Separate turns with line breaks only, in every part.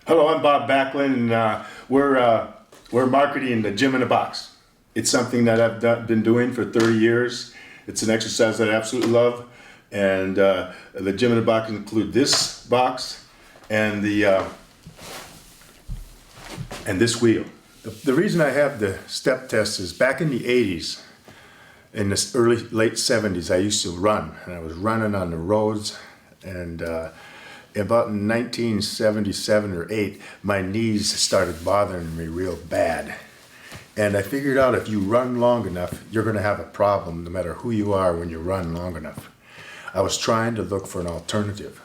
Hello, I'm Bob Backlund, and we're marketing the Gym in a Box. It's something that been doing for 30 years. It's an exercise that I absolutely love, and the Gym in a Box include this box and this wheel. The reason I have the step test is back in the 80s, in the late 70s, I used to run, and I was running on the roads, and about in 1977 or 8, my knees started bothering me real bad. And I figured out if you run long enough, you're going to have a problem no matter who you are when you run long enough. I was trying to look for an alternative.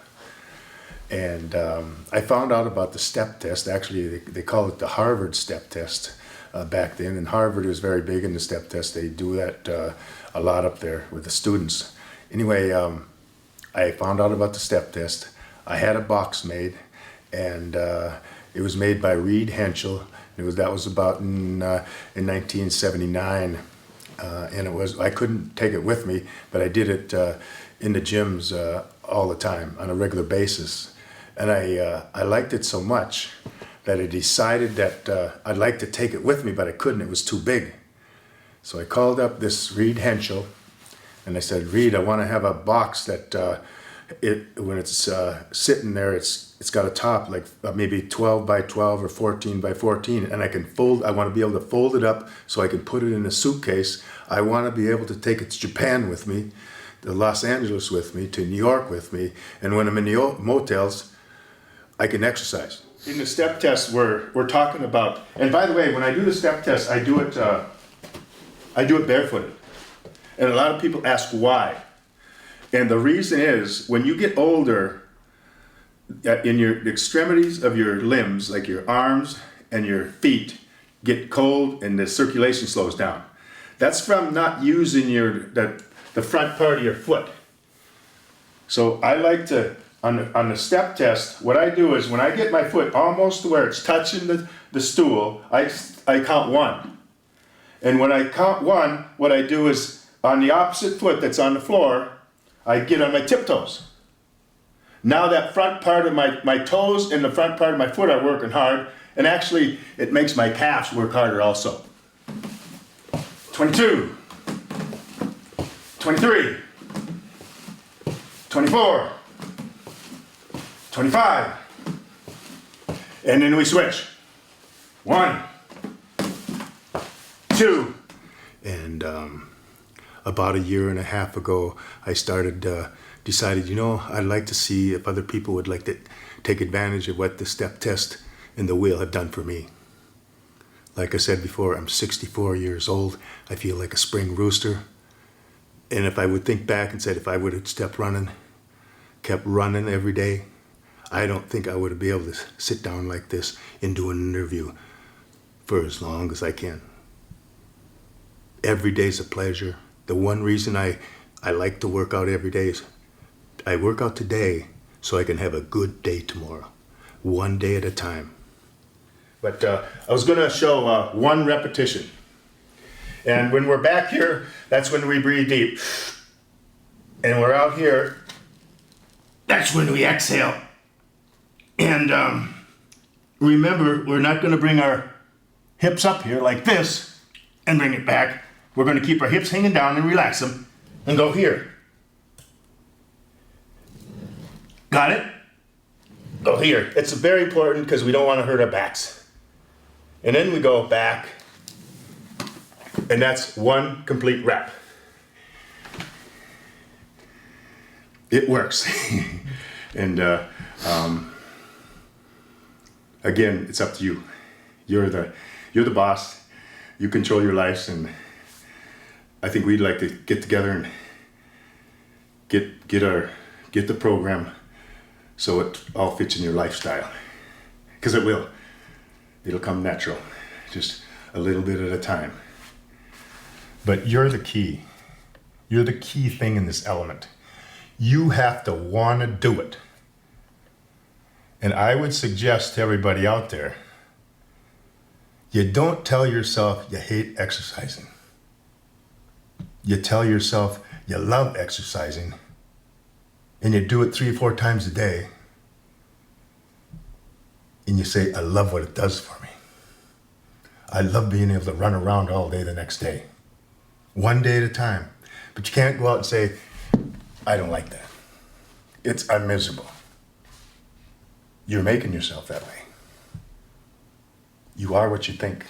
And I found out about the step test. Actually, they call it the Harvard step test back then. And Harvard is very big in the step test. They do that a lot up there with the students. Anyway, I found out about the step test. I had a box made, and it was made by Reed Henschel. That was about in 1979, and I couldn't take it with me, but I did it in the gyms all the time on a regular basis, and I liked it so much that I decided that I'd like to take it with me, but I couldn't. It was too big. So I called up this Reed Henschel, and I said, Reed, I want to have a box that when it's sitting there, it's got a top like maybe 12 by 12 or 14 by 14, and I want to be able to fold it up so I can put it in a suitcase. I want to be able to take it to Japan with me, to Los Angeles with me, to New York with me, and when I'm in the motels, I can exercise. In the step test, we're talking about, and by the way, when I do the step test, I do it barefooted, and a lot of people ask why. And the reason is, when you get older, in your extremities of your limbs, like your arms and your feet, get cold and the circulation slows down. That's from not using the front part of your foot. So I like to, on the step test, what I do is when I get my foot almost to where it's touching the stool, I count one. And when I count one, what I do is on the opposite foot that's on the floor, I get on my tiptoes. Now that front part of my toes and the front part of my foot are working hard, and actually it makes my calves work harder also. 22, 23, 24, 25, and then we switch. 1, 2, and about a year and a half ago, I decided, I'd like to see if other people would like to take advantage of what the step test and the wheel have done for me. Like I said before, I'm 64 years old. I feel like a spring rooster. And if I would think back and said if I would have kept running every day, I don't think I would be able to sit down like this and do an interview for as long as I can. Every day's a pleasure. The one reason I like to work out every day is I work out today so I can have a good day tomorrow, one day at a time. But I was going to show one repetition. And when we're back here, that's when we breathe deep. And we're out here, that's when we exhale. And remember, we're not going to bring our hips up here like this and bring it back. We're going to keep our hips hanging down and relax them and go here. Got it? Go here. It's very important because we don't want to hurt our backs. And then we go back, and that's one complete rep. It works. And again, it's up to you. You're the boss. You control your lives, and I think we'd like to get together and get the program so it all fits in your lifestyle. Because it will. It'll come natural, just a little bit at a time. But you're the key. You're the key thing in this element. You have to want to do it. And I would suggest to everybody out there, you don't tell yourself you hate exercising. You tell yourself you love exercising, and you do it 3 or 4 times a day, and you say, I love what it does for me. I love being able to run around all day the next day. One day at a time. But you can't go out and say, I don't like that. I'm miserable. You're making yourself that way. You are what you think.